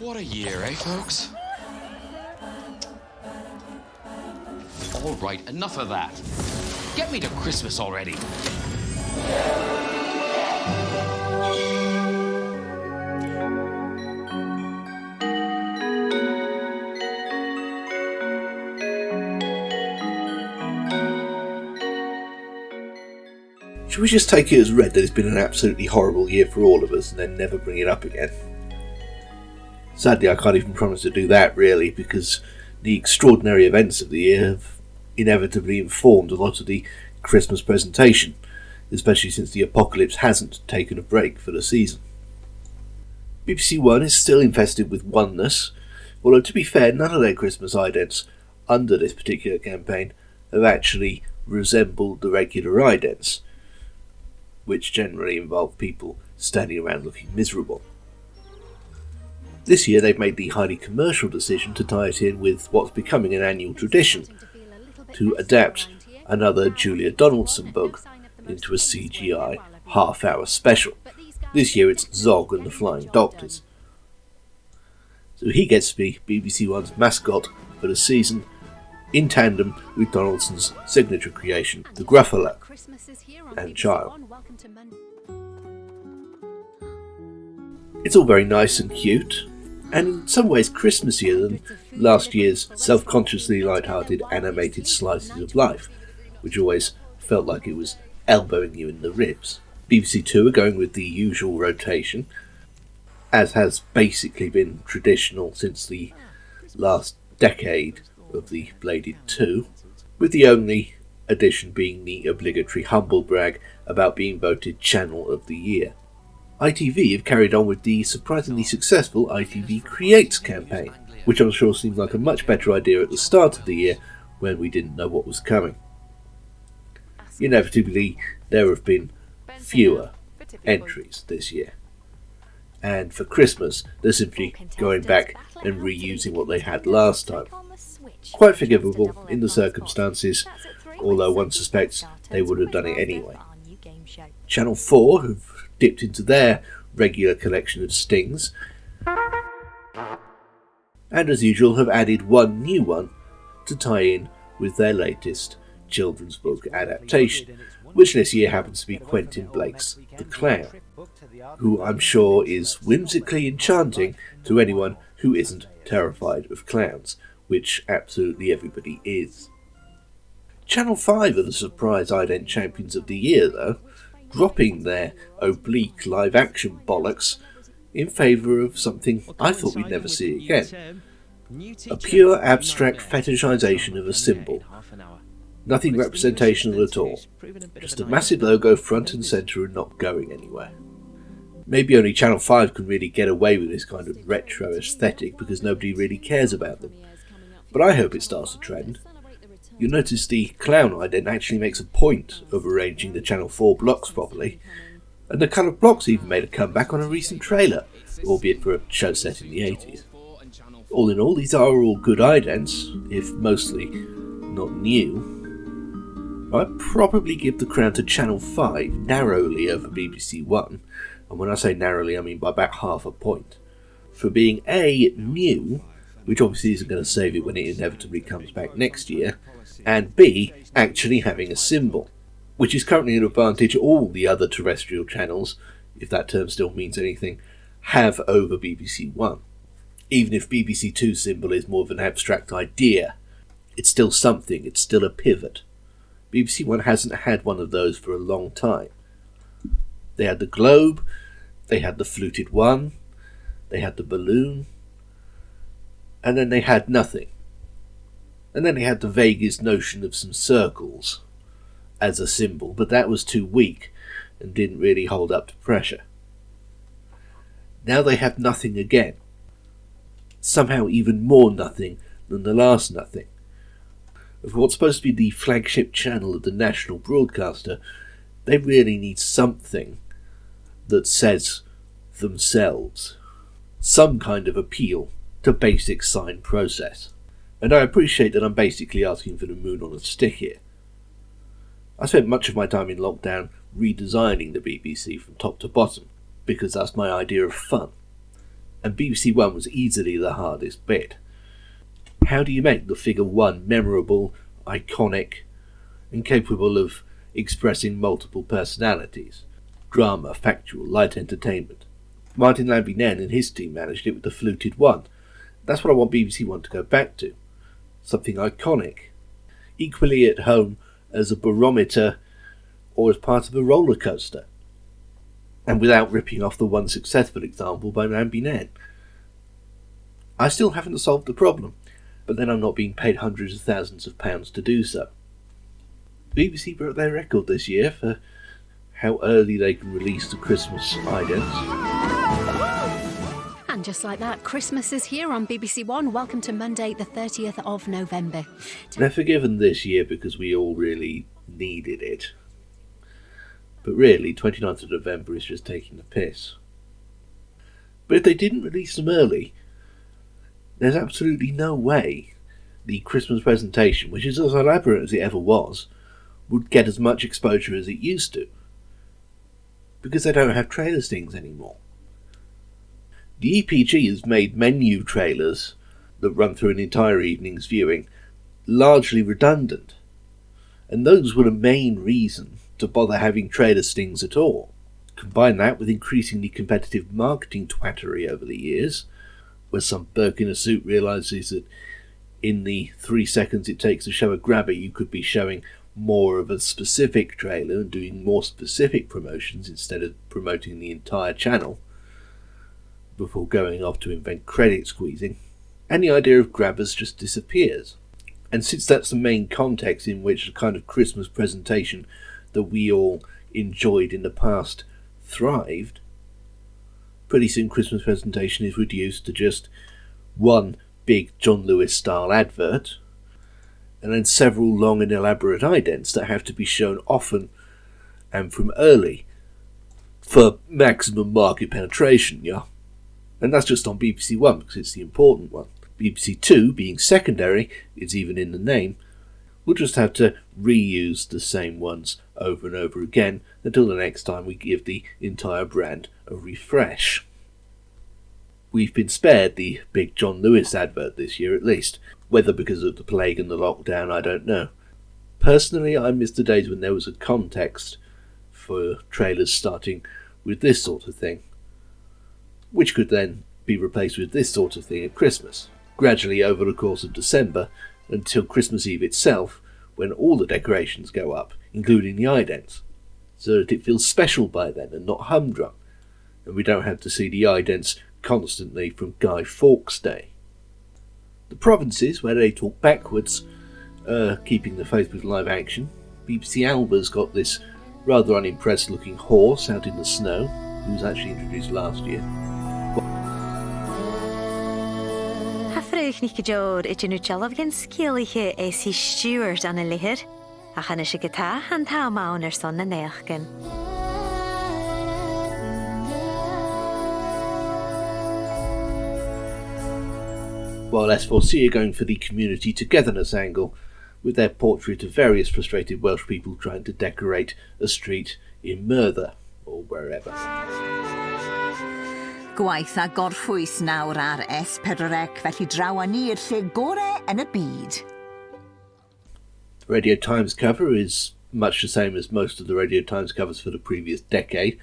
What a year, eh, folks? All right, enough of that. Get me to Christmas already. Should we just take it as read that it's been an absolutely horrible year for all of us and then never bring it up again? Sadly, I can't even promise to do that, really, because the extraordinary events of the year have inevitably informed a lot of the Christmas presentation, especially since the apocalypse hasn't taken a break for the season. BBC One is still infested with oneness, although to be fair, none of their Christmas idents under this particular campaign have actually resembled the regular idents, which generally involve people standing around looking miserable. This year they've made the highly commercial decision to tie it in with what's becoming an annual tradition, to adapt another Julia Donaldson book into a CGI half-hour special. This year it's Zog and the Flying Doctors. So he gets to be BBC One's mascot for the season, in tandem with Donaldson's signature creation, the Gruffalo and Child. It's all very nice and cute, and in some ways Christmassier than last year's self-consciously light-hearted animated slices of life, which always felt like it was elbowing you in the ribs. BBC Two are going with the usual rotation, as has basically been traditional since the last decade of the Bladed 2, with the only addition being the obligatory humble brag about being voted Channel of the Year. ITV have carried on with the surprisingly successful ITV Creates campaign, which I'm sure seemed like a much better idea at the start of the year when we didn't know what was coming. Inevitably, there have been fewer entries this year, and for Christmas they're simply going back and reusing what they had last time. Quite forgivable in the circumstances, although one suspects they would have done it anyway. Channel 4 have dipped into their regular collection of stings, and as usual have added one new one to tie in with their latest children's book adaptation, which this year happens to be Quentin Blake's The Clown, who I'm sure is whimsically enchanting to anyone who isn't terrified of clowns, which absolutely everybody is. Channel 5 are the surprise ident champions of the year, though, dropping their oblique live-action bollocks in favour of something I thought we'd never see again. A pure abstract fetishisation of a symbol. Nothing representational at all. Just a massive logo front and centre and not going anywhere. Maybe only Channel 5 can really get away with this kind of retro aesthetic because nobody really cares about them. But I hope it starts a trend. You'll notice the clown ident actually makes a point of arranging the Channel 4 blocks properly, and the coloured blocks even made a comeback on a recent trailer, albeit for a show set in the 80s. All in all, these are all good idents, if mostly not new. I'd probably give the crown to Channel 5 narrowly over BBC One, and when I say narrowly I mean by about half a point, for being A, new, which obviously isn't going to save it when it inevitably comes back next year, and B, actually having a symbol, which is currently an advantage all the other terrestrial channels, if that term still means anything, have over BBC One. Even if BBC Two's symbol is more of an abstract idea, it's still something, it's still a pivot. BBC One hasn't had one of those for a long time. They had the globe, they had the fluted one, they had the balloon, and then they had nothing. And then they had the vaguest notion of some circles as a symbol, but that was too weak and didn't really hold up to pressure. Now they have nothing again. Somehow even more nothing than the last nothing. Of what's supposed to be the flagship channel of the national broadcaster, they really need something that says themselves. Some kind of appeal to basic sign process. And I appreciate that I'm basically asking for the moon on a stick here. I spent much of my time in lockdown redesigning the BBC from top to bottom, because that's my idea of fun. and BBC One was easily the hardest bit. How do you make the figure 1 memorable, iconic, and capable of expressing multiple personalities? Drama, factual, light entertainment. Martin Lambie-Nenn and his team managed it with the fluted 1. That's what I want BBC One to go back to. Something iconic. Equally at home as a barometer or as part of a roller coaster. And without ripping off the one successful example by Lambie-Nenn. I still haven't solved the problem, but then I'm not being paid hundreds of thousands of pounds to do so. BBC broke their record this year for how early they can release the Christmas idents. And just like that, Christmas is here on BBC One. Welcome to Monday, the 30th of November. They're forgiven this year because we all really needed it. But really, 29th of November is just taking the piss. But if they didn't release them early, there's absolutely no way the Christmas presentation, which is as elaborate as it ever was, would get as much exposure as it used to. Because they don't have trailer stings anymore. The EPG has made menu trailers that run through an entire evening's viewing largely redundant. And those were the main reason to bother having trailer stings at all. Combine that with increasingly competitive marketing twattery over the years, where some Burke in a suit realises that in the 3 seconds it takes to show a grabber you could be showing more of a specific trailer and doing more specific promotions instead of promoting the entire channel before going off to invent credit squeezing, and the idea of grabbers just disappears. And since that's the main context in which the kind of Christmas presentation that we all enjoyed in the past thrived, pretty soon Christmas presentation is reduced to just one big John Lewis style advert, and then several long and elaborate idents that have to be shown often and from early for maximum market penetration, yeah? And that's just on BBC One because it's the important one. BBC Two, being secondary, is even in the name, we'll just have to reuse the same ones over and over again until the next time we give the entire brand a refresh. We've been spared the big John Lewis advert this year at least, whether because of the plague and the lockdown I don't know. Personally, I miss the days when there was a context for trailers starting with this sort of thing, which could then be replaced with this sort of thing at Christmas, gradually over the course of December until Christmas Eve itself, when all the decorations go up, including the idents, so that it feels special by then and not humdrum, and we don't have to see the idents constantly from Guy Fawkes Day. The provinces, where they talk backwards, keeping the faith with live action. BBC Alba's got this rather unimpressed looking horse out in the snow, who was actually introduced last year. Hafrech ní gajor it nu chalaf gen skilliche is he Stuart an a lihir. A chan is a gata han ta mauner son na neachgen. While S4C are going for the community togetherness angle, with their portrait of various frustrated Welsh people trying to decorate a street in Merthyr, or wherever. Gwaith a gorffwys nawr ar S4C, felly draw ni i'r lle gorau yn y byd. The Radio Times cover is much the same as most of the Radio Times covers for the previous decade,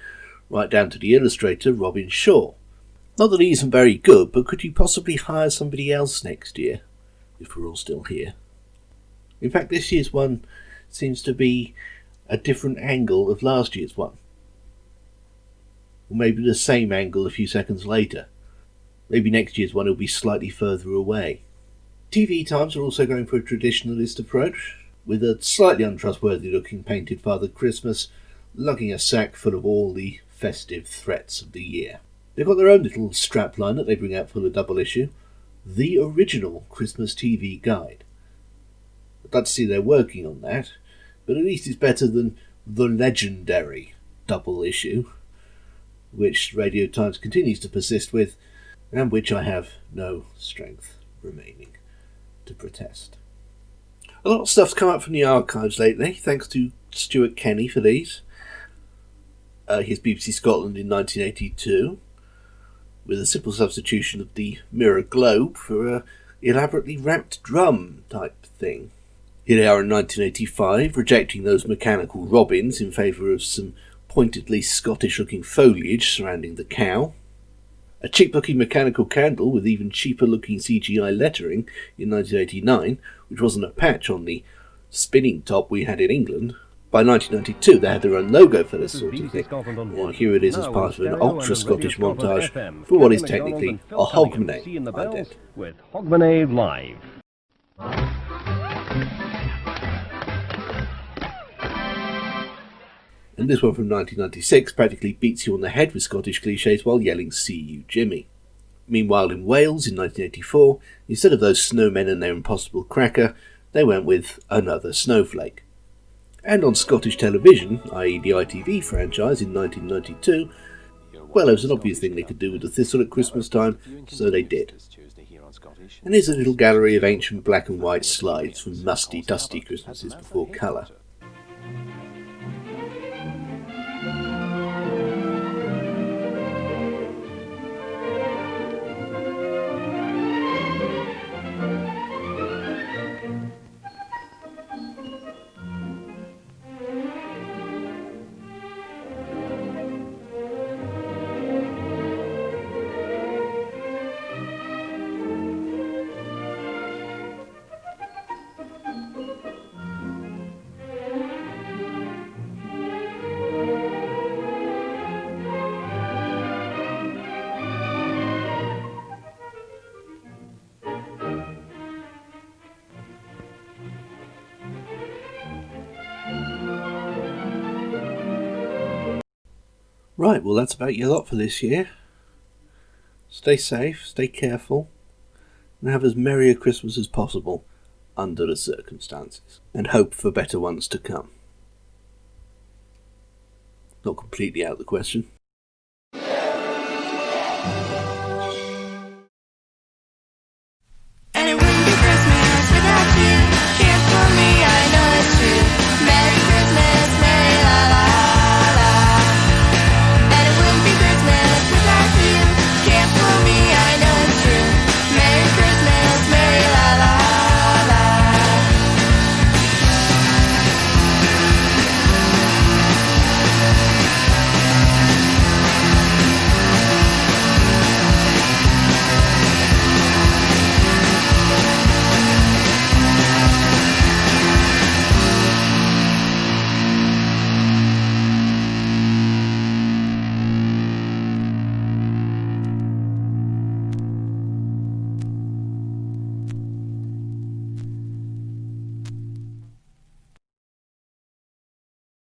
right down to the illustrator Robin Shaw. Not that he isn't very good, but could you possibly hire somebody else next year, if we're all still here? In fact, this year's one seems to be a different angle of last year's one. Or maybe the same angle a few seconds later. Maybe next year's one will be slightly further away. TV Times are also going for a traditionalist approach, with a slightly untrustworthy looking painted Father Christmas lugging a sack full of all the festive threats of the year. They've got their own little strapline that they bring out for the double issue, The Original Christmas TV Guide. I'd like to see they're working on that, but at least it's better than the legendary double issue, which Radio Times continues to persist with, and which I have no strength remaining to protest. A lot of stuff's come up from the archives lately, thanks to Stuart Kenny for these. Here's BBC Scotland in 1982, with a simple substitution of the mirror globe for a elaborately wrapped drum type thing. Here they are in 1985, rejecting those mechanical robins in favour of some pointedly Scottish-looking foliage surrounding the cow. A cheap-looking mechanical candle with even cheaper-looking CGI lettering in 1989, which wasn't a patch on the spinning top we had in England. By 1992 they had their own logo for this sort of thing. And here it is as part of an ultra-Scottish montage for what is technically a Hogmanay ident. With Hogmanay Live. And this one from 1996 practically beats you on the head with Scottish cliches while yelling "See you, Jimmy." Meanwhile in Wales in 1984, instead of those snowmen and their impossible cracker, they went with Another Snowflake. And on Scottish television, i.e. the ITV franchise in 1992, well, there was an obvious thing they could do with the thistle at Christmas time, so they did. And here's a little gallery of ancient black and white slides from musty, dusty Christmases before colour. Right, well that's about your lot for this year. Stay safe, stay careful, and have as merry a Christmas as possible under the circumstances, and hope for better ones to come. Not completely out of the question.